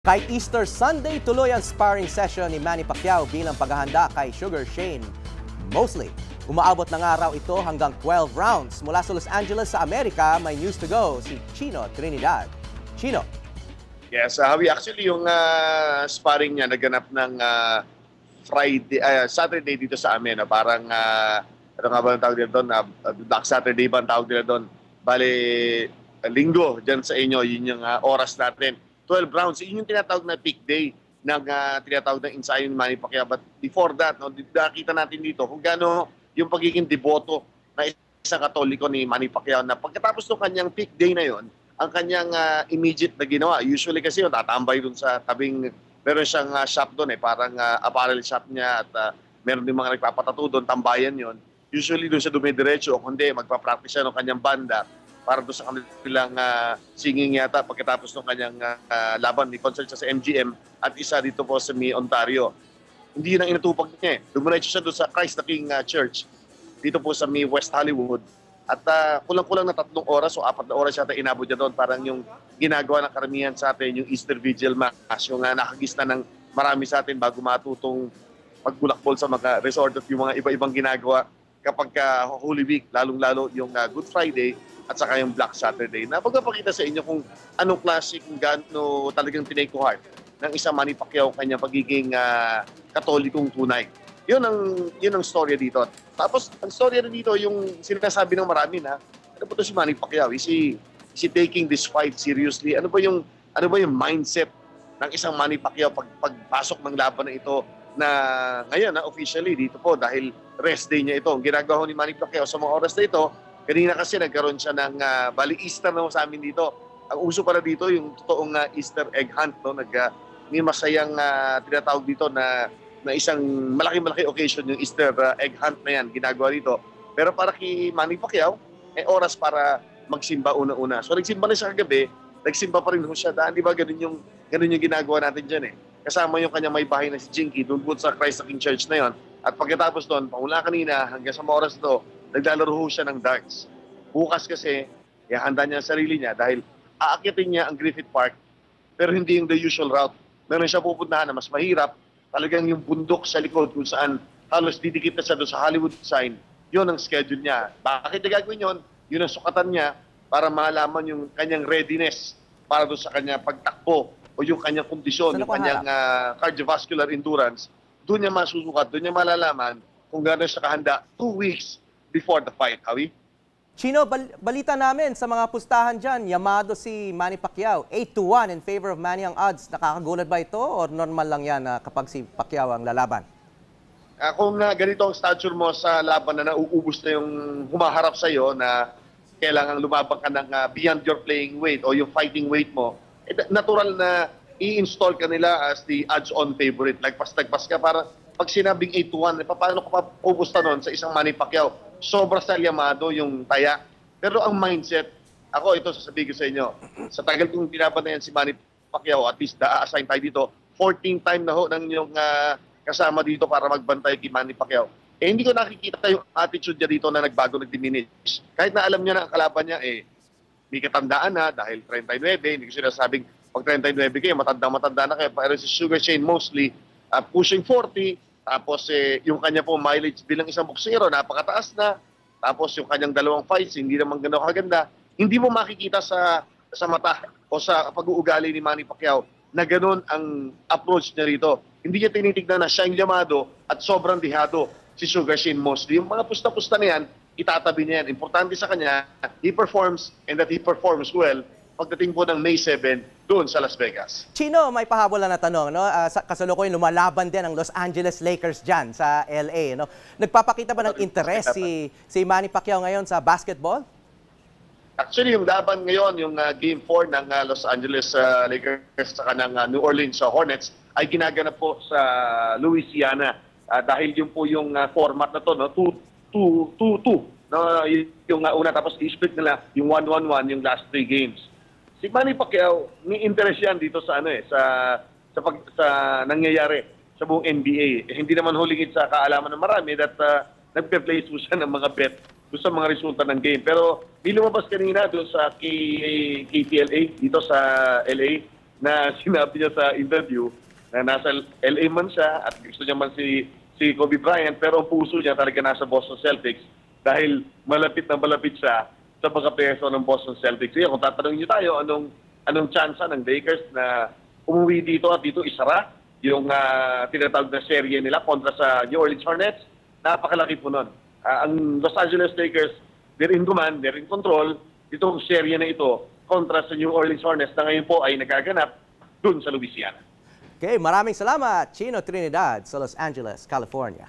Kahit Easter Sunday, tuloy ang sparring session ni Manny Pacquiao bilang paghahanda kay Sugar Shane Mosley. Umaabot na nga raw ito hanggang 12 rounds. Mula sa Los Angeles sa Amerika, may news to go si Chino Trinidad. Chino. Yes, actually yung sparring niya naganap ng Saturday dito sa amin. Parang, ano nga ba ang tawag nila doon? Black Saturday ba ang tawag nila doon? Bale, linggo dyan sa inyo, yun yung oras natin. 12 rounds, yun yung tinatawag na peak day ng tinatawag na ensayo ni Manny Pacquiao. But before that, nakita natin dito kung gaano yung pagiging deboto na isang Katoliko ni Manny Pacquiao na pagkatapos ng kanyang peak day na yon, ang kanyang immediate na ginawa. Usually kasi yung tatambay dun sa tabing, meron siyang shop doon parang apparel shop niya at meron din mga nagpapatato doon, tambayan yon. Usually doon siya dumidiretso o kundi magpa-practice siya ng kanyang banda para doon sa kanilang singing yata pagkatapos ng kanyang laban. May concert siya sa MGM at isa dito po sa Ontario. Hindi yun ang inatupag niya. Dumiretso siya doon sa Christ the King Church dito po sa West Hollywood. At kulang-kulang na 3 oras o 4 na oras yata inabot niya doon. Parang yung ginagawa ng karamihan sa atin, yung Easter Vigil Mass, yung nakagista ng marami sa atin bago matutong magbulakbol sa mga resort at yung mga iba-ibang ginagawa kapag Holy Week, lalong-lalo yung Good Friday at saka yung Black Saturday. Napagpapakita sa inyo kung anong klase, kung gaano talagang tinake to heart ng isang Manny Pacquiao kanyang pagiging katolikong tunay. Yun ang storya dito. Tapos, ang storya rin dito, yung sinasabi ng marami na, ano ba ito si Manny Pacquiao? Is he taking this fight seriously? Ano ba yung mindset ng isang Manny Pacquiao pagpasok ng laban na ito na ngayon, officially, dito po, dahil rest day niya ito. Ang ginagawa ni Manny Pacquiao sa mga oras na ito, kanina kasi nagkaroon siya ng bali Easter na sa amin dito. Ang uso para dito, yung totoong Easter egg hunt. No? May masayang tinatawag dito na isang malaki-malaki occasion yung Easter egg hunt na yan, ginagawa dito. Pero para kay Manny Pacquiao, oras para magsimba una-una. So nagsimba na siya kagabi, nagsimba pa rin siya. Di ba ganun yung ginagawa natin dyan Kasama yung kanya may bahay na si Jinky, doon po sa Christ the King Church na yon. At pagkatapos doon, paula kanina, hanggang sa mga oras ito, naglalaro siya ng darts. Bukas kasi, handa niya ang sarili niya dahil aakyatin niya ang Griffith Park, pero hindi yung the usual route. Meron siya pupuntahan na mas mahirap, talagang yung bundok sa likod kung saan halos didikit na siya doon sa Hollywood sign, yun ang schedule niya. Bakit niya gagawin yun? Yun ang sukatan niya para malaman yung kanyang readiness para doon sa kanya pagtakbo o yung kanyang kondisyon, yung kanyang cardiovascular endurance. Doon niya masusukat, doon niya malalaman kung gano'n siya kahanda 2 weeks before the fight, Howie. Chino, balita namin sa mga pustahan dyan, yamado si Manny Pacquiao. 8-1 in favor of Manny ang odds. Nakakagulat ba ito o normal lang yan kapag si Pacquiao ang lalaban? Kung ganito ang stature mo sa laban na nauubos na yung humaharap sa iyo na kailangan lumabang ka ng beyond your playing weight o yung fighting weight mo, natural na i-install ka nila as the odds-on favorite. Lagpas-lagpas ka para pag sinabing 8-1, paano ka pa pupusta nun sa isang Manny Pacquiao? Sobra sa yamado yung taya. Pero ang mindset, ako ito sasabihin ko sa inyo, sa tagal kong pinapanayan si Manny Pacquiao, at least na-assign tayo dito, 14 time na ho ng yung kasama dito para magbantay kay Manny Pacquiao. Hindi ko nakikita yung attitude niya dito na nagbago, nag-diminish. Kahit na alam niya na ang kalaban niya, may katandaan na dahil 39, hindi ko sinasabing pag 39 kayo, matanda na kayo. Pero si Sugar Shane Mosley, pushing 40, tapos yung kanya po mileage bilang isang boksero, napakataas na. Tapos yung kanyang 2 fights, hindi naman gano'n kaganda. Hindi mo makikita sa mata o sa pag-uugali ni Manny Pacquiao na gano'n ang approach niya rito. Hindi niya tinitignan na siya yung yamado at sobrang dihado si Sugar Shane Mosley. Yung mga pusta-pusta na yan, itatabi niya yan. Importante sa kanya, he performs and that he performs well pagdating po ng May 7 doon sa Las Vegas. Chino, may pahabol na tanong. No? Kasalukuyan lumalaban din ang Los Angeles Lakers dyan sa LA. No? Nagpapakita ba ng interest si Manny Pacquiao ngayon sa basketball? Actually, yung laban ngayon, yung Game 4 ng Los Angeles Lakers sa ng New Orleans Hornets ay ginaganap po sa Louisiana. Dahil yun po yung format na to, no? 2-2. No? Yung una, tapos i-split nila yung 1-1-1 yung last 3 games. Si Manny Pacquiao, may interest yan dito sa sa nangyayari sa buong NBA. Hindi naman hulingit sa kaalaman ng marami that nagpe-place po siya ng mga bet doon sa mga resulta ng game. Pero may lumabas kanina doon sa KTLA dito sa LA na sinabi niya sa interview na nasa LA man siya at gusto niya man si Kobe Bryant, pero ang puso niya talaga nasa Boston Celtics dahil malapit na malapit siya sa pagkapeso ng Boston Celtics. Kaya kung tatanungin niyo tayo, anong tsansa ng Lakers na umuwi dito at dito isara yung tinatawag na serye nila kontra sa New Orleans Hornets, napakalaki po nun. Ang Los Angeles Lakers, they're in command, they're in control. Itong serye na ito kontra sa New Orleans Hornets na ngayon po ay nagaganap dun sa Louisiana. Okay, maraming salamat, Chino Trinidad sa Los Angeles, California.